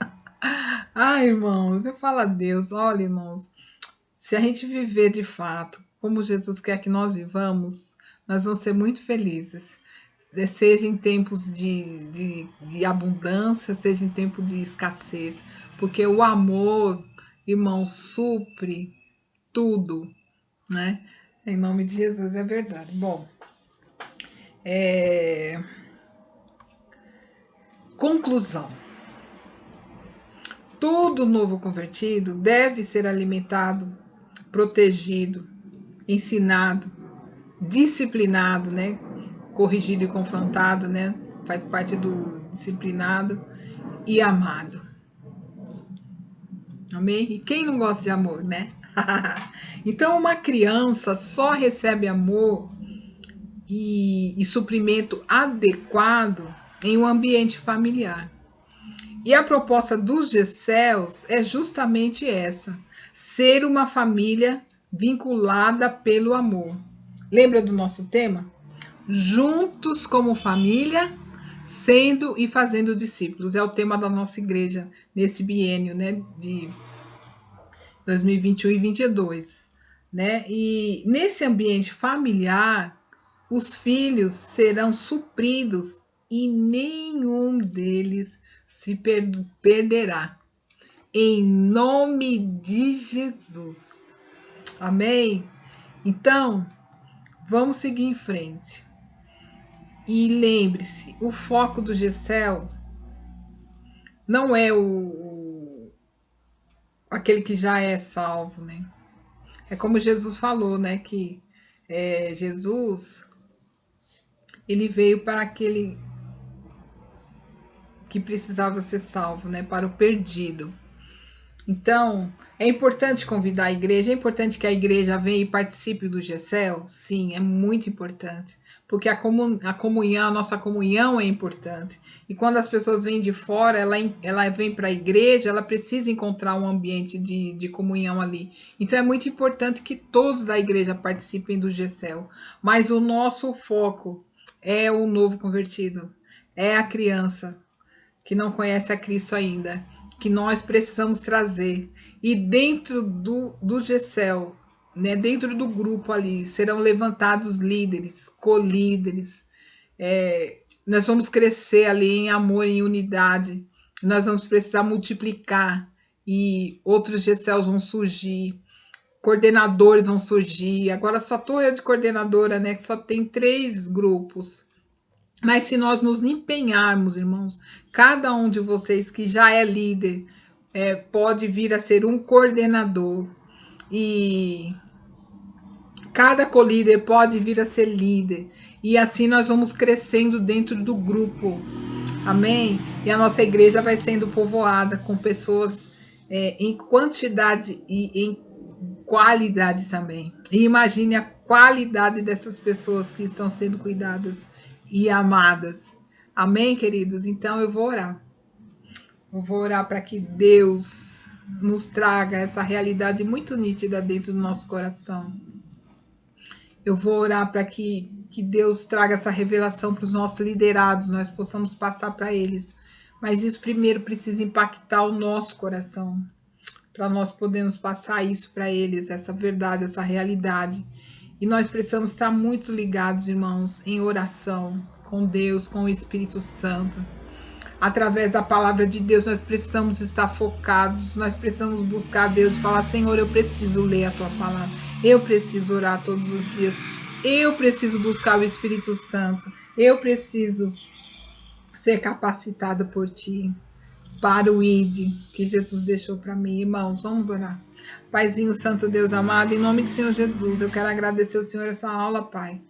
Ai, irmãos, eu falo a Deus, olha, irmãos, se a gente viver de fato como Jesus quer que nós vivamos, nós vamos ser muito felizes. Seja em tempos de abundância, seja em tempo de escassez, porque o amor, irmão, supre tudo, né? Em nome de Jesus, é verdade. Bom, conclusão. Todo novo convertido deve ser alimentado, protegido, ensinado, disciplinado, né? Corrigido e confrontado, né? Faz parte do disciplinado e amado. Amém? E quem não gosta de amor, né? Então, uma criança só recebe amor e suprimento adequado em um ambiente familiar. E a proposta dos Gessels é justamente essa: ser uma família vinculada pelo amor. Lembra do nosso tema? Juntos como família, sendo e fazendo discípulos. É o tema da nossa igreja nesse biênio, né, de 2021 e 2022, né? E nesse ambiente familiar, os filhos serão supridos e nenhum deles se perderá. Em nome de Jesus. Amém? Então, vamos seguir em frente. E lembre-se, o foco do Gessel não é aquele que já é salvo, né? É como Jesus falou, né? Que Jesus, ele veio para aquele que precisava ser salvo, né? Para o perdido. Então, é importante convidar a igreja, é importante que a igreja venha e participe do Gessel? Sim, é muito importante, porque a comunhão, a nossa comunhão é importante. E quando as pessoas vêm de fora, ela vem para a igreja, ela precisa encontrar um ambiente de comunhão ali. Então, é muito importante que todos da igreja participem do Gessel. Mas o nosso foco é o novo convertido, é a criança que não conhece a Cristo ainda, que nós precisamos trazer. E dentro do Gessel, né, dentro do grupo ali, serão levantados líderes, colíderes. Nós vamos crescer ali em amor, em unidade. Nós vamos precisar multiplicar e outros Gessels vão surgir. Coordenadores vão surgir. Agora só estou eu de coordenadora, né? Que só tem 3 grupos. Mas se nós nos empenharmos, irmãos, cada um de vocês que já é líder, pode vir a ser um coordenador. E cada colíder pode vir a ser líder. E assim nós vamos crescendo dentro do grupo. Amém? E a nossa igreja vai sendo povoada com pessoas em quantidade e em qualidade também. E imagine a qualidade dessas pessoas que estão sendo cuidadas e amadas Amém, queridos? Então eu vou orar. Eu vou orar para que Deus nos traga essa realidade muito nítida dentro do nosso coração. Eu vou orar para que Deus traga essa revelação para os nossos liderados, nós possamos passar para eles. Mas isso primeiro precisa impactar o nosso coração, para nós podermos passar isso para eles, essa verdade, essa realidade. E nós precisamos estar muito ligados, irmãos, em oração com Deus, com o Espírito Santo. Através da palavra de Deus, nós precisamos estar focados, nós precisamos buscar Deus e falar: Senhor, eu preciso ler a tua palavra, eu preciso orar todos os dias, eu preciso buscar o Espírito Santo, eu preciso ser capacitado por ti para o ID que Jesus deixou para mim. Irmãos, vamos orar. Paizinho Santo, Deus amado, em nome do Senhor Jesus, eu quero agradecer ao Senhor essa aula, Pai.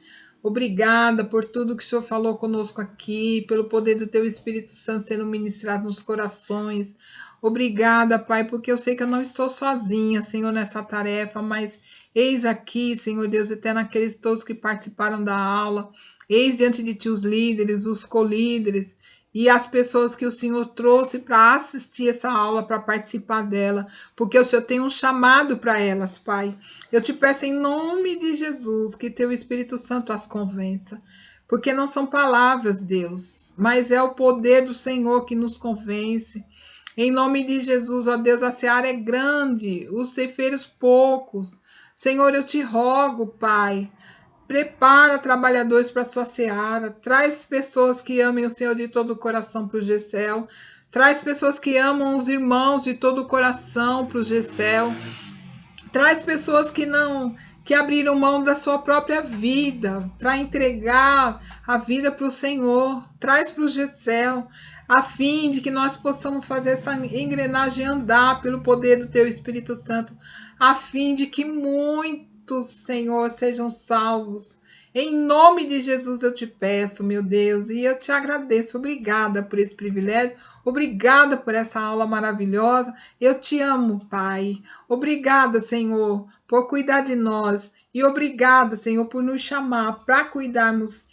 Obrigada por tudo que o Senhor falou conosco aqui, pelo poder do Teu Espírito Santo sendo ministrado nos corações. Obrigada, Pai, porque eu sei que eu não estou sozinha, Senhor, nessa tarefa, mas eis aqui, Senhor Deus eterno, aqueles todos que participaram da aula. Eis diante de Ti os líderes, os colíderes, e as pessoas que o Senhor trouxe para assistir essa aula, para participar dela, porque o Senhor tem um chamado para elas, Pai. Eu te peço em nome de Jesus que teu Espírito Santo as convença, porque não são palavras, Deus, mas é o poder do Senhor que nos convence. Em nome de Jesus, ó Deus, a seara é grande, os ceifeiros poucos. Senhor, eu te rogo, Pai, prepara trabalhadores para a sua seara. Traz pessoas que amem o Senhor de todo o coração para o GCEL. Traz pessoas que amam os irmãos de todo o coração para o GCEL. Traz pessoas que abriram mão da sua própria vida para entregar a vida para o Senhor. Traz para o GCEL, a fim de que nós possamos fazer essa engrenagem andar pelo poder do Teu Espírito Santo, a fim de que muitos, Senhor, sejam salvos. Em nome de Jesus eu te peço, meu Deus, e eu te agradeço. Obrigada por esse privilégio, obrigada por essa aula maravilhosa. Eu te amo, Pai. Obrigada, Senhor, por cuidar de nós. E obrigada, Senhor, por nos chamar para cuidarmos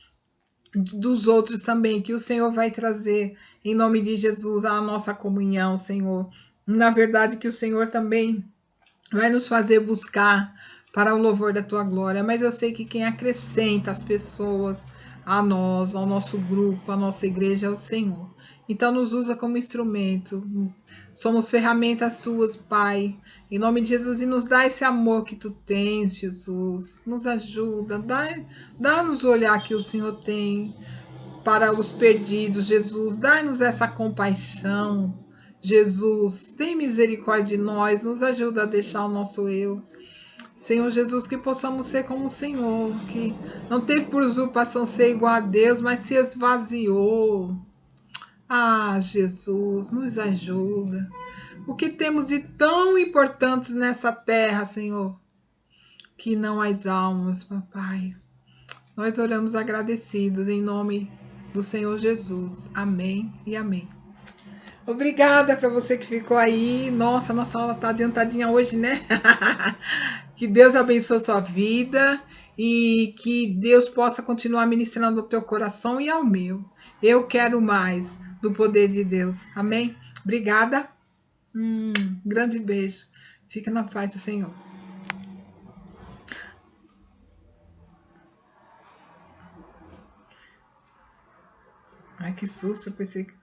dos outros também, que o Senhor vai trazer, em nome de Jesus, a nossa comunhão, Senhor. Na verdade, que o Senhor também vai nos fazer buscar para o louvor da tua glória. Mas eu sei que quem acrescenta as pessoas a nós, ao nosso grupo, à nossa igreja, é o Senhor. Então nos usa como instrumento. Somos ferramentas tuas, Pai. Em nome de Jesus, e nos dá esse amor que tu tens, Jesus. Nos ajuda, dá-nos o olhar que o Senhor tem para os perdidos, Jesus. Dá-nos essa compaixão, Jesus. Tem misericórdia de nós, nos ajuda a deixar o nosso eu. Senhor Jesus, que possamos ser como o Senhor, que não teve por usurpação ser igual a Deus, mas se esvaziou. Ah, Jesus, nos ajuda. O que temos de tão importante nessa terra, Senhor? Que não as almas, papai. Nós oramos agradecidos em nome do Senhor Jesus. Amém e amém. Obrigada para você que ficou aí. Nossa, nossa aula tá adiantadinha hoje, né? Que Deus abençoe a sua vida e que Deus possa continuar ministrando ao teu coração e ao meu. Eu quero mais do poder de Deus. Amém? Obrigada. Grande beijo. Fica na paz do Senhor. Ai, que susto. Eu pensei que